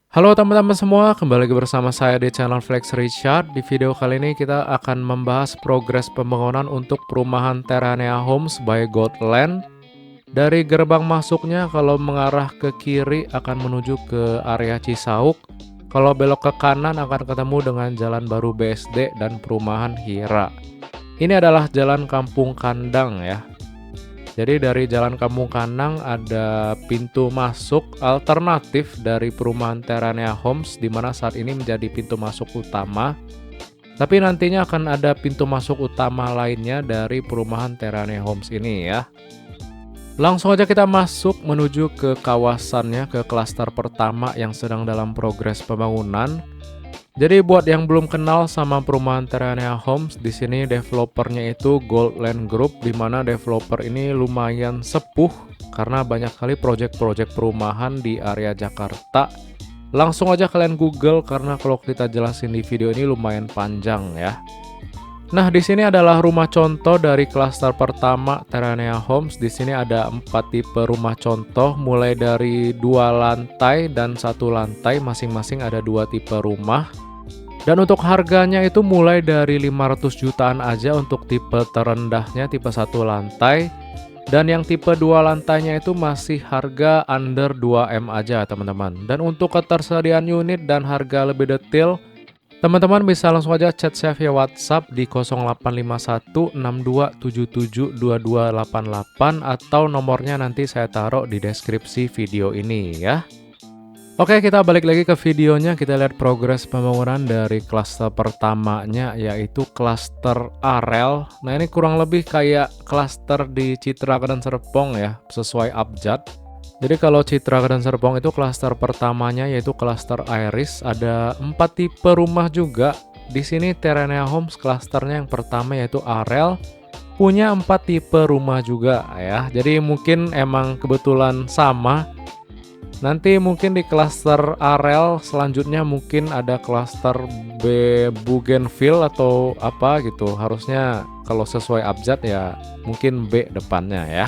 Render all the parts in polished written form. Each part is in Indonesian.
Halo teman-teman semua, kembali lagi bersama saya di channel Flex Richard. Di video kali ini kita akan membahas progres pembangunan untuk perumahan Terranea Homes by Goldland. Dari gerbang masuknya kalau mengarah ke kiri akan menuju ke area Cisauk. Kalau belok ke kanan akan ketemu dengan Jalan Baru BSD dan Perumahan Hira. Ini adalah Jalan Kampung Kandang ya. Jadi dari Jalan Kampung Kandang ada pintu masuk alternatif dari perumahan Terranea Homes, di mana saat ini menjadi pintu masuk utama. Tapi nantinya akan ada pintu masuk utama lainnya dari perumahan Terranea Homes ini ya. Langsung aja kita masuk menuju ke kawasannya, ke klaster pertama yang sedang dalam progres pembangunan. Jadi buat yang belum kenal sama perumahan Terranea Homes, di sini developernya itu Goldland Group, di mana developer ini lumayan sepuh karena banyak kali proyek-proyek perumahan di area Jakarta. Langsung aja kalian Google karena kalau kita jelasin di video ini lumayan panjang ya. Nah, di sini adalah rumah contoh dari klaster pertama Terranea Homes. Di sini ada 4 tipe rumah contoh, mulai dari 2 lantai dan 1 lantai, masing-masing ada 2 tipe rumah. Dan untuk harganya itu mulai dari 500 jutaan aja untuk tipe terendahnya, tipe 1 lantai. Dan yang tipe 2 lantainya itu masih harga under 2M aja teman-teman. Dan untuk ketersediaan unit dan harga lebih detail, teman-teman bisa langsung aja chat saya via WhatsApp di 0851 6277 2288 atau nomornya nanti saya taruh di deskripsi video ini ya. Oke, kita balik lagi ke videonya. Kita lihat progres pembangunan dari klaster pertamanya, yaitu klaster Arel. Nah, ini kurang lebih kayak klaster di Citra dan Serpong ya, sesuai abjad. Jadi kalau Citra dan Serpong itu klaster pertamanya yaitu klaster Iris, ada 4 tipe rumah juga. Di sini Terranea Homes klasternya yang pertama yaitu Arel, punya 4 tipe rumah juga ya. Jadi mungkin emang kebetulan sama. Nanti mungkin di klaster Arel selanjutnya mungkin ada klaster B Bougainville atau apa gitu. Harusnya kalau sesuai abjad ya mungkin B depannya ya.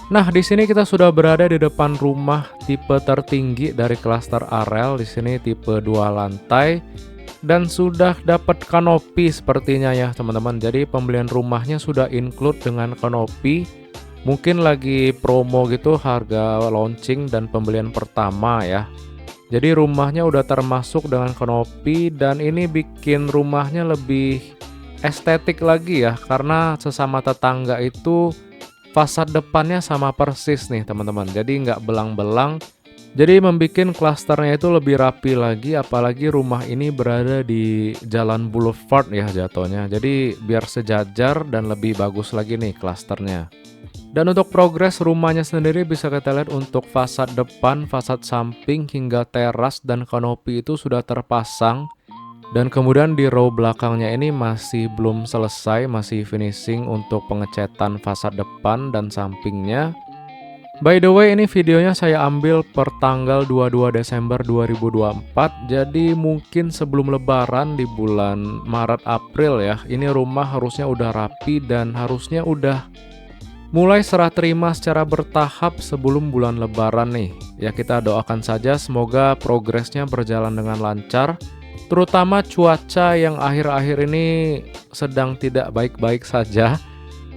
Nah, di sini kita sudah berada di depan rumah tipe tertinggi dari klaster Arel. Di sini tipe 2 lantai dan sudah dapat kanopi sepertinya ya, teman-teman. Jadi pembelian rumahnya sudah include dengan kanopi. Mungkin lagi promo gitu, harga launching dan pembelian pertama ya. Jadi rumahnya udah termasuk dengan kanopi dan ini bikin rumahnya lebih estetik lagi ya, karena sesama tetangga itu fasad depannya sama persis nih teman-teman. Jadi nggak belang-belang. Jadi membuat klasternya itu lebih rapi lagi, apalagi rumah ini berada di jalan boulevard ya jatuhnya. Jadi biar sejajar dan lebih bagus lagi nih klasternya. Dan untuk progres rumahnya sendiri bisa kita lihat untuk fasad depan, fasad samping, hingga teras dan kanopi itu sudah terpasang. Dan kemudian di row belakangnya ini masih belum selesai, masih finishing untuk pengecatan fasad depan dan sampingnya. By the way, ini videonya saya ambil per tanggal 22 Desember 2024. Jadi mungkin sebelum lebaran di bulan Maret April ya, ini rumah harusnya udah rapi dan harusnya udah mulai serah terima secara bertahap sebelum bulan lebaran nih. Ya, kita doakan saja semoga progresnya berjalan dengan lancar. Terutama cuaca yang akhir-akhir ini sedang tidak baik-baik saja.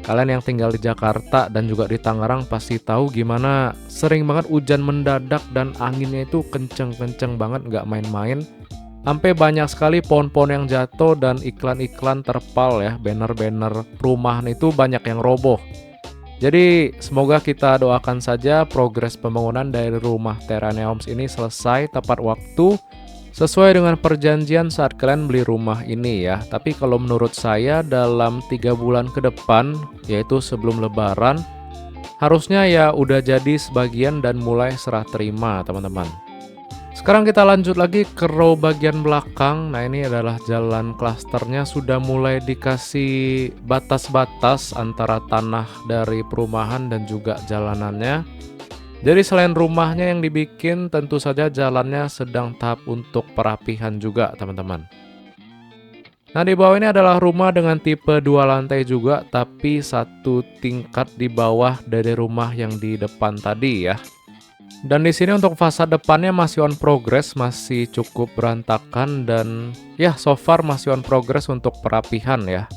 Kalian yang tinggal di Jakarta dan juga di Tangerang pasti tahu gimana sering banget hujan mendadak dan anginnya itu kenceng-kenceng banget, nggak main-main. Sampai banyak sekali pohon-pohon yang jatuh dan iklan-iklan terpal ya, banner-banner perumahan itu banyak yang roboh. Jadi semoga kita doakan saja progres pembangunan dari rumah Terranea Homes ini selesai tepat waktu sesuai dengan perjanjian saat kalian beli rumah ini ya. Tapi kalau menurut saya dalam 3 bulan ke depan, yaitu sebelum lebaran, harusnya ya udah jadi sebagian dan mulai serah terima teman-teman. Sekarang kita lanjut lagi ke row bagian belakang. Nah, ini adalah jalan klasternya, sudah mulai dikasih batas-batas antara tanah dari perumahan dan juga jalanannya. Jadi selain rumahnya yang dibikin, tentu saja jalannya sedang tahap untuk perapihan juga teman-teman. Nah, di bawah ini adalah rumah dengan tipe 2 lantai juga, tapi 1 tingkat di bawah dari rumah yang di depan tadi ya. Dan di sini untuk fasad depannya masih on progress, masih cukup berantakan dan ya so far masih on progress untuk perapihan ya.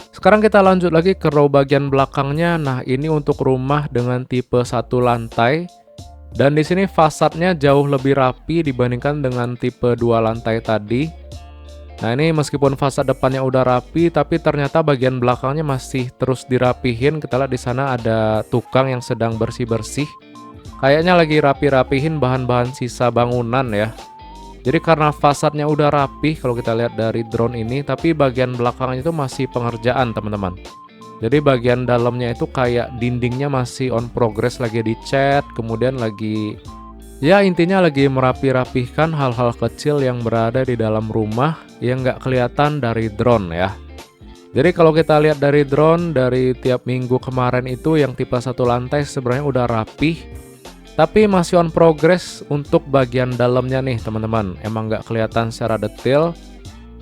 Sekarang kita lanjut lagi ke row bagian belakangnya. Nah, ini untuk rumah dengan tipe 1 lantai. Dan di sini fasadnya jauh lebih rapi dibandingkan dengan tipe 2 lantai tadi. Nah, ini meskipun fasad depannya udah rapi, tapi ternyata bagian belakangnya masih terus dirapihin. Kita lihat di sana ada tukang yang sedang bersih-bersih. Kayaknya lagi rapi-rapihin bahan-bahan sisa bangunan ya. Jadi karena fasadnya udah rapi kalau kita lihat dari drone ini, tapi bagian belakangnya itu masih pengerjaan teman-teman. Jadi bagian dalamnya itu kayak dindingnya masih on progress, lagi dicat, kemudian lagi ya intinya lagi merapi-rapihkan hal-hal kecil yang berada di dalam rumah yang nggak kelihatan dari drone ya. Jadi kalau kita lihat dari drone dari tiap minggu kemarin itu yang tipe 1 lantai sebenarnya udah rapih. Tapi masih on progress untuk bagian dalamnya nih teman-teman. Emang nggak kelihatan secara detail.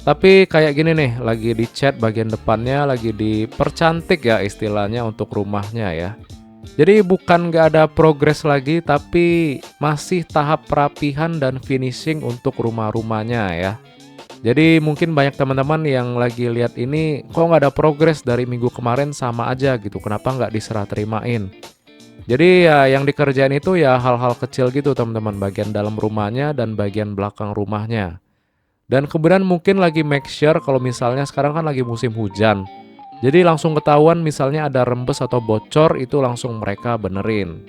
Tapi kayak gini nih, lagi dicat bagian depannya, lagi dipercantik ya istilahnya untuk rumahnya ya. Jadi bukan nggak ada progress lagi, tapi masih tahap perapihan dan finishing untuk rumah-rumahnya ya. Jadi mungkin banyak teman-teman yang lagi lihat ini, kok nggak ada progress dari minggu kemarin sama aja gitu, kenapa nggak diserah terimain? Jadi ya yang dikerjain itu ya hal-hal kecil gitu teman-teman, bagian dalam rumahnya dan bagian belakang rumahnya. Dan kemudian mungkin lagi make sure kalau misalnya sekarang kan lagi musim hujan. Jadi langsung ketahuan misalnya ada rembes atau bocor itu langsung mereka benerin.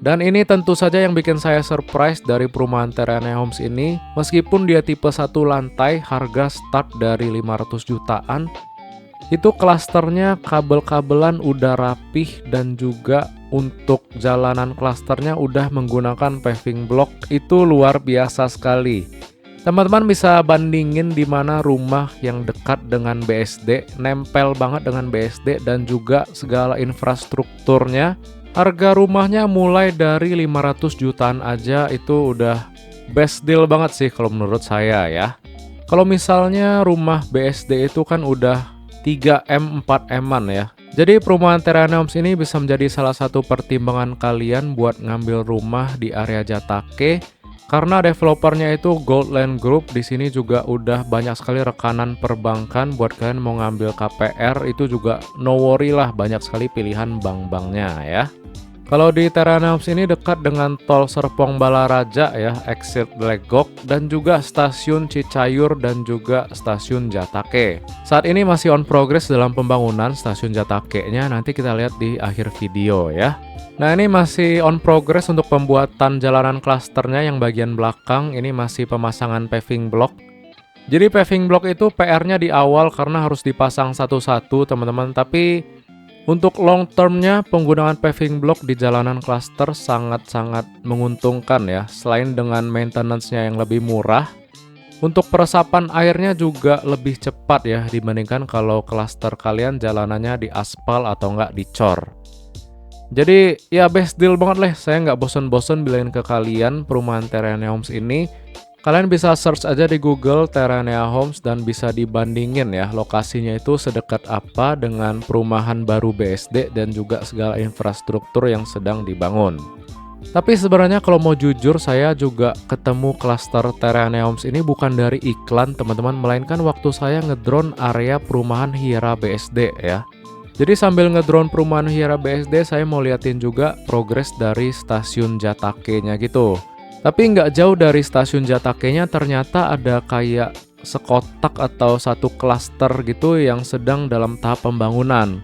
Dan ini tentu saja yang bikin saya surprise dari perumahan Terranea Homes ini. Meskipun dia tipe 1 lantai, harga start dari 500 jutaan. Itu klasternya kabel-kabelan udah rapih dan juga untuk jalanan klasternya udah menggunakan paving block, itu luar biasa sekali. Teman-teman bisa bandingin di mana rumah yang dekat dengan BSD, nempel banget dengan BSD dan juga segala infrastrukturnya. Harga rumahnya mulai dari 500 jutaan aja itu udah best deal banget sih kalau menurut saya ya. Kalau misalnya rumah BSD itu kan udah 3M, 4M-an ya. Jadi perumahan Terranea Homes ini bisa menjadi salah satu pertimbangan kalian buat ngambil rumah di area Jatake. Karena developernya itu Goldland Group, di sini juga udah banyak sekali rekanan perbankan buat kalian mau ngambil KPR, itu juga no worry lah, banyak sekali pilihan bank-banknya ya. Kalau di Terranea Homes ini dekat dengan Tol Serpong Balaraja ya, exit Legok, dan juga stasiun Cicayur dan juga stasiun Jatake. Saat ini masih on progress dalam pembangunan stasiun Jatake-nya, nanti kita lihat di akhir video ya. Nah ini masih on progress untuk pembuatan jalanan klasternya yang bagian belakang, ini masih pemasangan paving block. Jadi paving block itu PR-nya di awal karena harus dipasang satu-satu teman-teman, tapi untuk long termnya penggunaan paving block di jalanan klaster sangat-sangat menguntungkan ya. Selain dengan maintenance-nya yang lebih murah, untuk peresapan airnya juga lebih cepat ya dibandingkan kalau klaster kalian jalanannya di aspal atau enggak dicor. Jadi ya best deal banget lah, saya nggak bosen-bosen bilangin ke kalian perumahan Terranea Homes ini. Kalian bisa search aja di Google Terranea Homes dan bisa dibandingin ya lokasinya itu sedekat apa dengan perumahan baru BSD dan juga segala infrastruktur yang sedang dibangun. Tapi sebenarnya kalau mau jujur saya juga ketemu klaster Terranea Homes ini bukan dari iklan teman-teman, melainkan waktu saya ngedrone area perumahan Hiera BSD ya. Jadi sambil ngedrone perumahan Hiera BSD saya mau liatin juga progres dari stasiun Jatake-nya gitu. Tapi nggak jauh dari stasiun Jatake-nya ternyata ada kayak sekotak atau satu klaster gitu yang sedang dalam tahap pembangunan.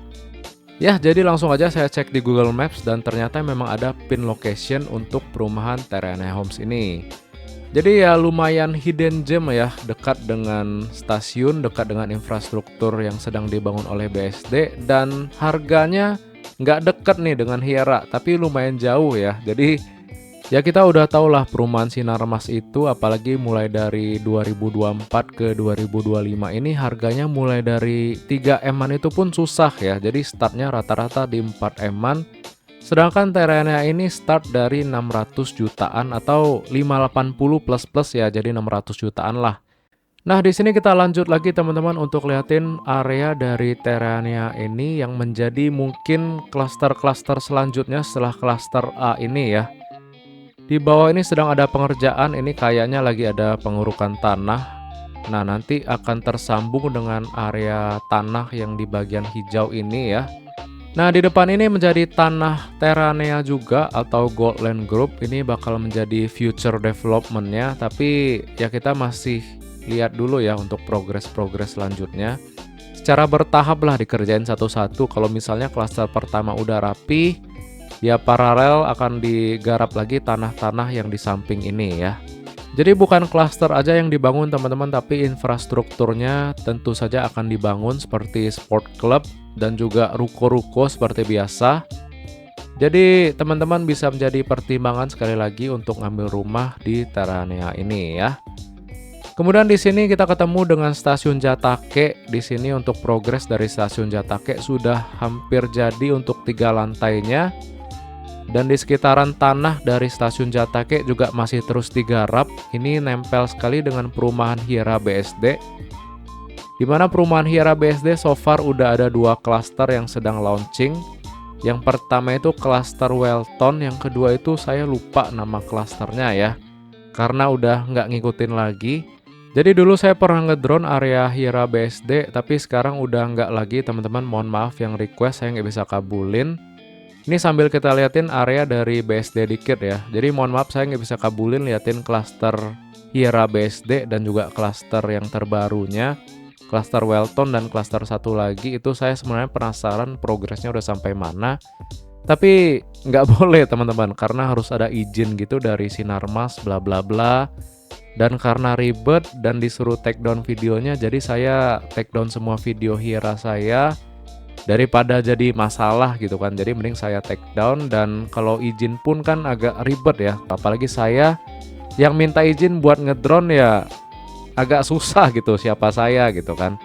Ya, jadi langsung aja saya cek di Google Maps dan ternyata memang ada pin location untuk perumahan Terranea Homes ini. Jadi ya lumayan hidden gem ya, dekat dengan stasiun, dekat dengan infrastruktur yang sedang dibangun oleh BSD, dan harganya nggak dekat nih dengan Hiera, tapi lumayan jauh ya. Jadi ya kita udah tau lah perumahan Sinarmas itu apalagi mulai dari 2024 ke 2025 ini harganya mulai dari 3M-an itu pun susah ya. Jadi startnya rata-rata di 4M-an. Sedangkan Terranea ini start dari 600 jutaan atau 580 plus-plus ya, jadi 600 jutaan lah. Nah, di sini kita lanjut lagi teman-teman untuk liatin area dari Terrania ini yang menjadi mungkin klaster-klaster selanjutnya setelah klaster A ini ya. Di bawah ini sedang ada pengerjaan, ini kayaknya lagi ada pengurukan tanah. Nah, nanti akan tersambung dengan area tanah yang di bagian hijau ini ya. Nah, di depan ini menjadi tanah Terrania juga atau Goldland Group. Ini bakal menjadi future development-nya, tapi ya kita masih lihat dulu ya untuk progres-progres selanjutnya. Secara bertahap lah dikerjain satu-satu. Kalau misalnya klaster pertama udah rapi, ya paralel akan digarap lagi tanah-tanah yang di samping ini ya. Jadi bukan klaster aja yang dibangun teman-teman, tapi infrastrukturnya tentu saja akan dibangun seperti sport club dan juga ruko-ruko seperti biasa. Jadi teman-teman bisa menjadi pertimbangan sekali lagi untuk ngambil rumah di Terrania ini ya. Kemudian di sini kita ketemu dengan stasiun Jatake. Di sini untuk progres dari stasiun Jatake sudah hampir jadi untuk 3 lantainya. Dan di sekitaran tanah dari stasiun Jatake juga masih terus digarap. Ini nempel sekali dengan perumahan Hiera BSD. Di mana perumahan Hiera BSD so far udah ada 2 klaster yang sedang launching. Yang pertama itu klaster Welton, yang kedua itu saya lupa nama klasternya ya. Karena udah nggak ngikutin lagi. Jadi dulu saya pernah ngedrone area Hiera BSD, tapi sekarang udah nggak lagi teman-teman. Mohon maaf yang request saya nggak bisa kabulin. Ini sambil kita liatin area dari BSD dikit ya. Jadi mohon maaf saya nggak bisa kabulin liatin klaster Hiera BSD dan juga klaster yang terbarunya. Klaster Welton dan klaster satu lagi itu saya sebenarnya penasaran progresnya udah sampai mana. Tapi nggak boleh teman-teman karena harus ada izin gitu dari Sinarmas bla bla bla. Dan karena ribet dan disuruh take down videonya, jadi saya take down semua video Hiera saya. Daripada jadi masalah gitu kan, jadi mending saya take down. Dan kalau izin pun kan agak ribet ya, apalagi saya yang minta izin buat ngedrone ya agak susah gitu siapa saya gitu kan.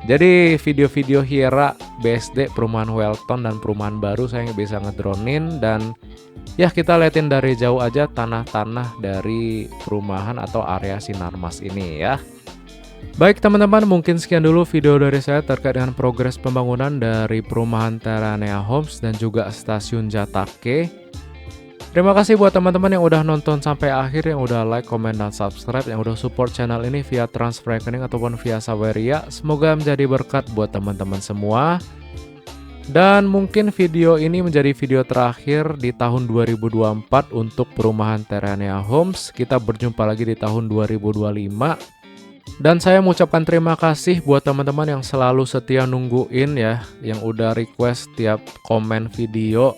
Jadi video-video Hiera BSD, perumahan Welton dan perumahan baru saya nggak bisa ngedronein. Dan ya kita liatin dari jauh aja tanah-tanah dari perumahan atau area Sinarmas ini ya. Baik teman-teman, mungkin sekian dulu video dari saya terkait dengan progres pembangunan dari perumahan Terrania Homes dan juga stasiun Jatake. Terima kasih buat teman-teman yang udah nonton sampai akhir, yang udah like, komen, dan subscribe, yang udah support channel ini via transfer rekening ataupun via Saweria. Semoga menjadi berkat buat teman-teman semua. Dan mungkin video ini menjadi video terakhir di tahun 2024 untuk perumahan Terrania Homes. Kita berjumpa lagi di tahun 2025. Dan saya mengucapkan terima kasih buat teman-teman yang selalu setia nungguin ya, yang udah request tiap komen video.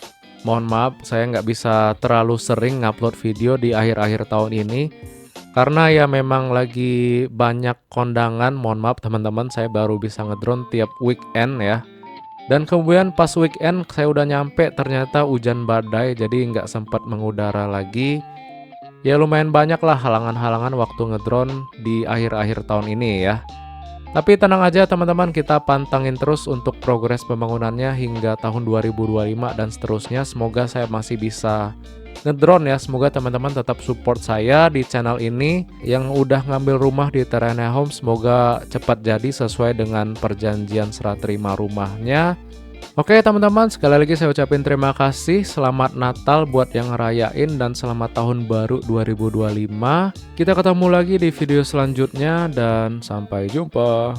Mohon maaf saya nggak bisa terlalu sering ngupload video di akhir-akhir tahun ini karena ya memang lagi banyak kondangan. Mohon maaf teman-teman, saya baru bisa ngedrone tiap weekend ya. Dan kemudian pas weekend saya udah nyampe ternyata hujan badai, jadi nggak sempat mengudara lagi. Ya lumayan banyak lah halangan-halangan waktu ngedrone di akhir-akhir tahun ini ya. Tapi tenang aja teman-teman, kita pantengin terus untuk progres pembangunannya hingga tahun 2025 dan seterusnya. Semoga saya masih bisa ngedrone ya. Semoga teman-teman tetap support saya di channel ini. Yang udah ngambil rumah di Terrania Home, semoga cepat jadi sesuai dengan perjanjian serah terima rumahnya. Oke teman-teman, sekali lagi saya ucapin terima kasih. Selamat Natal buat yang ngerayain dan selamat tahun baru 2025. Kita ketemu lagi di video selanjutnya dan sampai jumpa.